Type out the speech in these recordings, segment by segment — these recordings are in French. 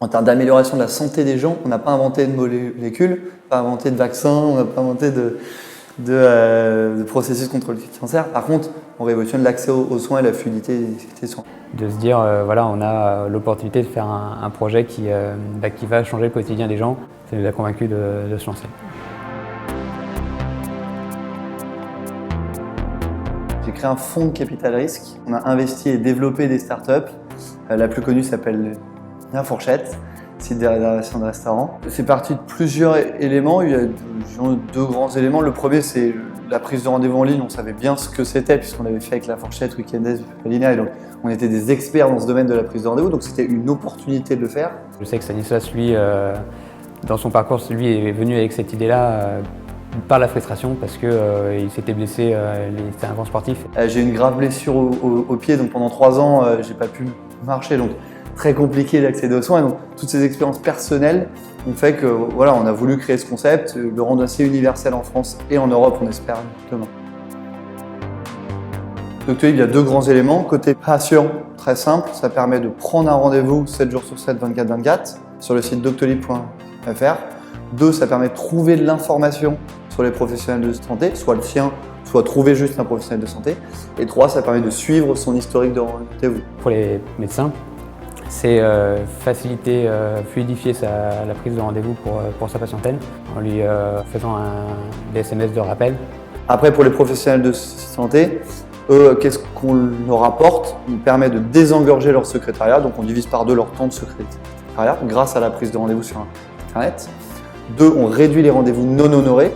En termes d'amélioration de la santé des gens, on n'a pas inventé de molécules, pas inventé de vaccins, on n'a pas inventé de processus contre le cancer. Par contre, on révolutionne l'accès aux soins et la fluidité des soins. De se dire, voilà, on a l'opportunité de faire un projet qui va changer le quotidien des gens, ça nous a convaincus de se lancer. J'ai créé un fonds de capital risque. On a investi et développé des startups. La plus connue s'appelle La Fourchette, site de réservation de restaurants. C'est parti de plusieurs éléments. Il y a deux grands éléments. Le premier, c'est la prise de rendez-vous en ligne. On savait bien ce que c'était puisqu'on avait fait avec La Fourchette, Weekendaise, Palina. Et donc, on était des experts dans ce domaine de la prise de rendez-vous. Donc, c'était une opportunité de le faire. Je sais que Stanislas, lui, dans son parcours, lui est venu avec cette idée-là par la frustration parce qu'il s'était blessé, c'était un grand sportif. J'ai une grave blessure au pied, donc pendant 3 ans, j'ai pas pu marcher. Donc, très compliqué d'accéder aux soins. Et donc, toutes ces expériences personnelles ont fait que voilà, on a voulu créer ce concept, le rendre assez universel en France et en Europe, on espère demain. Doctolib, il y a 2 grands éléments. Côté patient, très simple, ça permet de prendre un rendez-vous 7 jours sur 7, 24/24 sur le site doctolib.fr. 2, ça permet de trouver de l'information sur les professionnels de santé, soit le sien, soit trouver juste un professionnel de santé. Et 3, ça permet de suivre son historique de rendez-vous. Pour les médecins, c'est faciliter, fluidifier la prise de rendez-vous pour sa patientèle en lui faisant des SMS de rappel. Après, pour les professionnels de santé, eux, qu'est-ce qu'on leur apporte? On permet de désengorger leur secrétariat, donc on divise par 2 leur temps de secrétariat grâce à la prise de rendez-vous sur Internet. 2, on réduit les rendez-vous non honorés.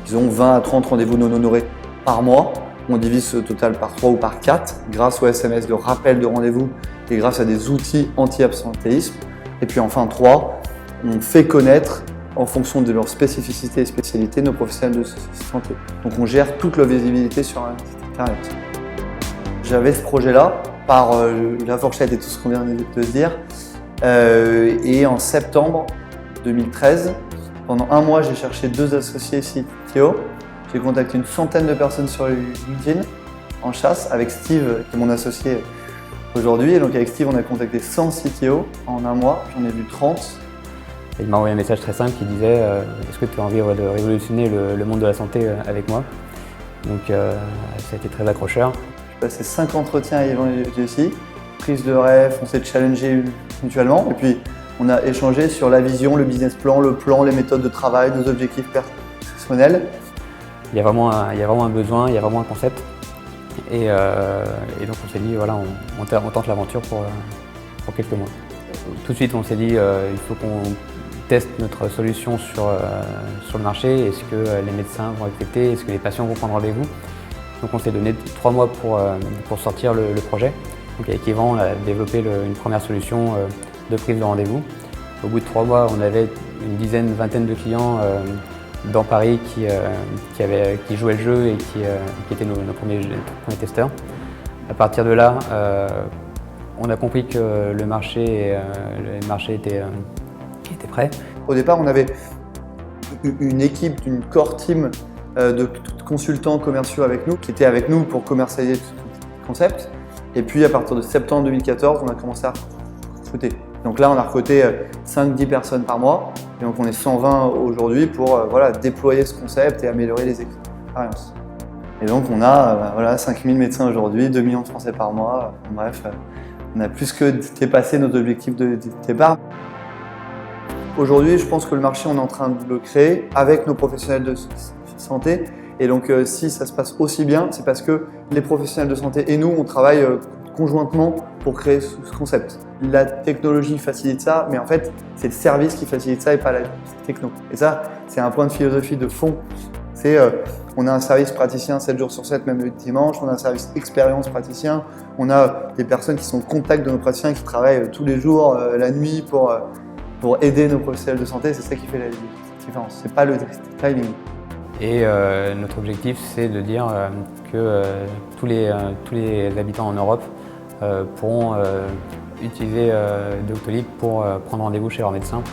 Ils ont 20 à 30 rendez-vous non honorés par mois. On divise ce total par 3 ou par 4 grâce aux SMS de rappel de rendez-vous et grâce à des outils anti-absentéisme. Et puis enfin 3, on fait connaître en fonction de leur spécificité et spécialité nos professionnels de santé. Donc on gère toute leur visibilité sur Internet. J'avais ce projet-là par La Fourchette et tout ce qu'on vient de se dire. Et en septembre 2013, pendant 1 mois, j'ai cherché 2 associés CTO. J'ai contacté une centaine de personnes sur LinkedIn en chasse avec Steve, qui est mon associé aujourd'hui. Et donc avec Steve, on a contacté 100 CTO en 1 mois. J'en ai vu 30. Et il m'a envoyé un message très simple qui disait est-ce que tu as envie de révolutionner le monde de la santé avec moi? Donc ça a été très accrocheur. J'ai passé 5 entretiens à Yvan et Jessie, prise de ref, on s'est challengé mutuellement. Et puis on a échangé sur la vision, le business plan, les méthodes de travail, nos objectifs personnels. Il y a vraiment un besoin, il y a vraiment un concept. Et donc on s'est dit, voilà, on tente l'aventure pour quelques mois. Tout de suite, on s'est dit, il faut qu'on teste notre solution sur le marché. Est-ce que les médecins vont accepter? Est-ce que les patients vont prendre rendez-vous? Donc on s'est donné 3 mois pour sortir le projet. Donc avec Yvan, on a développé une première solution de prise de rendez-vous. Au bout de 3 mois, on avait une dizaine, vingtaine de clients dans Paris qui jouaient le jeu et qui étaient nos premiers testeurs. À partir de là, on a compris que le marché était prêt. Au départ, on avait une équipe, une core team de consultants commerciaux avec nous, qui étaient avec nous pour commercialiser le concept. Et puis à partir de septembre 2014, on a commencé à recruter. Donc là, on a recruté 5-10 personnes par mois. Et donc on est 120 aujourd'hui pour déployer ce concept et améliorer les expériences. Et donc on a 5000 médecins aujourd'hui, 2 millions de Français par mois. Bref, on a plus que dépassé notre objectif de départ. Aujourd'hui, je pense que le marché, on est en train de le créer avec nos professionnels de santé. Et donc si ça se passe aussi bien, c'est parce que les professionnels de santé et nous, on travaille conjointement pour créer ce concept. La technologie facilite ça, mais en fait, c'est le service qui facilite ça et pas la techno. Et ça, c'est un point de philosophie de fond. C'est on a un service praticien 7 jours sur 7, même le dimanche, on a un service expérience praticien, on a des personnes qui sont au contact de nos praticiens, qui travaillent tous les jours, la nuit, pour aider nos professionnels de santé. C'est ça qui fait la différence, c'est pas le timing. Et notre objectif, c'est de dire que tous les habitants en Europe pourront utiliser Doctolib pour prendre rendez-vous chez leur médecin.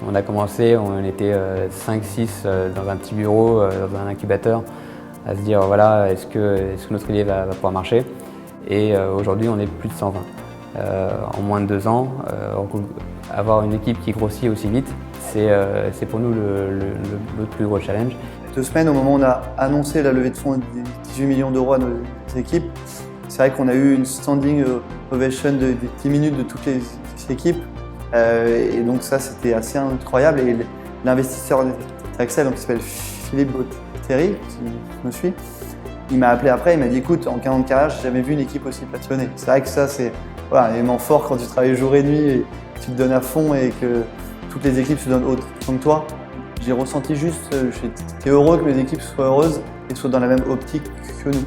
On a commencé, on était 5-6 dans un petit bureau, dans un incubateur, à se dire voilà, est-ce que notre idée va pouvoir marcher? Et aujourd'hui, on est plus de 120. en moins de 2 ans. Avoir une équipe qui grossit aussi vite, c'est pour nous le plus gros challenge. 2 semaines, au moment où on a annoncé la levée de fonds de 18 millions d'euros à nos équipes, c'est vrai qu'on a eu une standing ovation de 10 minutes de toutes les équipes. Et donc ça, c'était assez incroyable. Et l'investisseur d'Axel, qui s'appelle Philippe Botteri, qui me suit, il m'a appelé après, il m'a dit écoute, en 40 ans de carrière, j'ai jamais vu une équipe aussi passionnée. C'est vrai que ça, c'est un élément fort quand tu travailles jour et nuit et tu te donnes à fond et que toutes les équipes se donnent autant que toi. J'ai ressenti juste, j'étais heureux que mes équipes soient heureuses et soient dans la même optique que nous.